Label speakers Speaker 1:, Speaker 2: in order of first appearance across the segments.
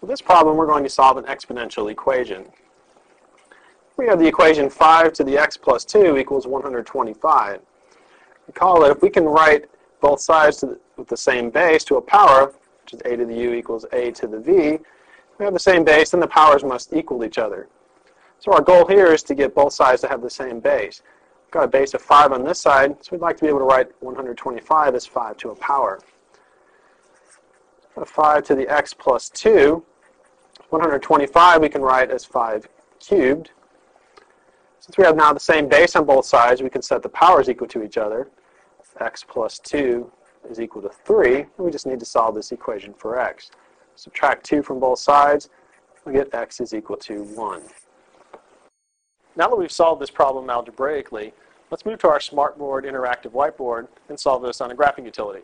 Speaker 1: For this problem, we're going to solve an exponential equation. We have the equation 5 to the x plus 2 equals 125. Recall that if we can write both sides with the same base to a power, which is a to the u equals a to the v, we have the same base, then the powers must equal each other. So our goal here is to get both sides to have the same base. We've got a base of 5 on this side, so we'd like to be able to write 125 as 5 to a power. 5 to the x plus 2. 125 we can write as 5 cubed. Since we have now the same base on both sides, we can set the powers equal to each other. X plus 2 is equal to 3, and we just need to solve this equation for x. Subtract 2 from both sides, we get x is equal to 1. Now that we've solved this problem algebraically, let's move to our Smartboard interactive whiteboard and solve this on a graphing utility.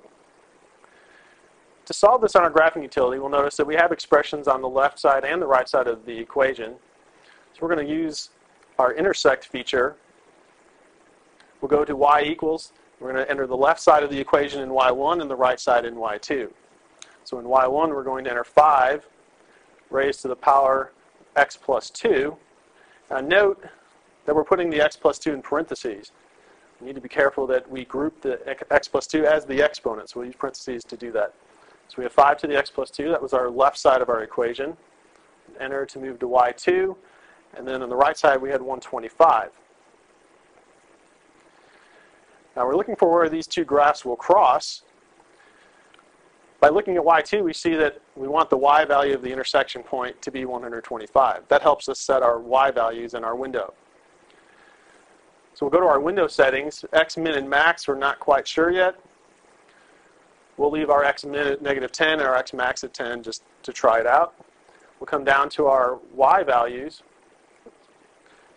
Speaker 1: To solve this on our graphing utility, we'll notice that we have expressions on the left side and the right side of the equation. So we're going to use our intersect feature. We'll go to y equals. We're going to enter the left side of the equation in y1 and the right side in y2. So in y1, we're going to enter 5 raised to the power x plus 2. Now note that we're putting the x plus 2 in parentheses. We need to be careful that we group the x plus 2 as the exponent, so we'll use parentheses to do that. So we have 5 to the x plus 2. That was our left side of our equation. Enter to move to y2. And then on the right side, we had 125. Now we're looking for where these two graphs will cross. By looking at y2, we see that we want the y value of the intersection point to be 125. That helps us set our y values in our window. So we'll go to our window settings. X min and max, we're not quite sure yet. We'll leave our x min at -10 and our x max at 10 just to try it out. We'll come down to our y values.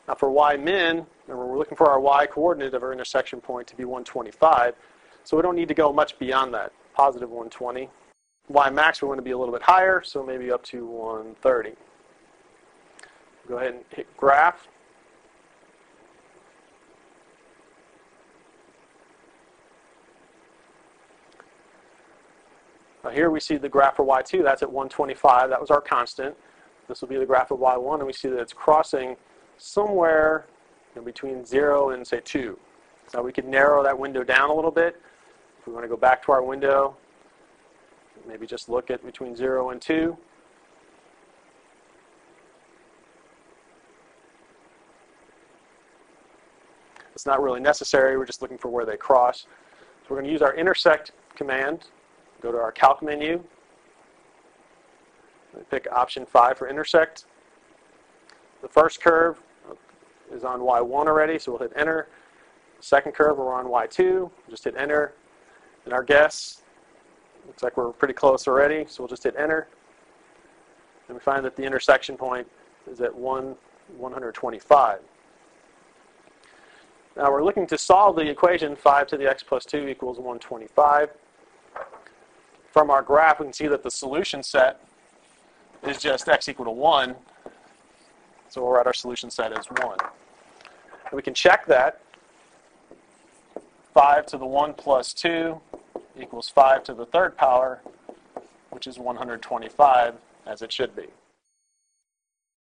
Speaker 1: Now for y min, remember we're looking for our y coordinate of our intersection point to be 125. So we don't need to go much beyond that, positive 120. Y max we want to be a little bit higher, so maybe up to 130. Go ahead and hit graph. Now here we see the graph for y2, that's at 125, that was our constant. This will be the graph of y1, and we see that it's crossing somewhere between 0 and say 2. Now we could narrow that window down a little bit. If we want to go back to our window, maybe just look at between 0 and 2. It's not really necessary, we're just looking for where they cross. So we're going to use our intersect command. Go to our calc menu, pick option 5 for intersect. The first curve is on y1 already, so we'll hit enter. The second curve, we're on y2, just hit enter. And our guess, looks like we're pretty close already, so we'll just hit enter. And we find that the intersection point is at 125. Now we're looking to solve the equation 5 to the x plus 2 equals 125. From our graph, we can see that the solution set is just x equal to 1. So we'll write our solution set as 1. And we can check that. 5 to the 1 plus 2 equals 5 to the third power, which is 125, as it should be.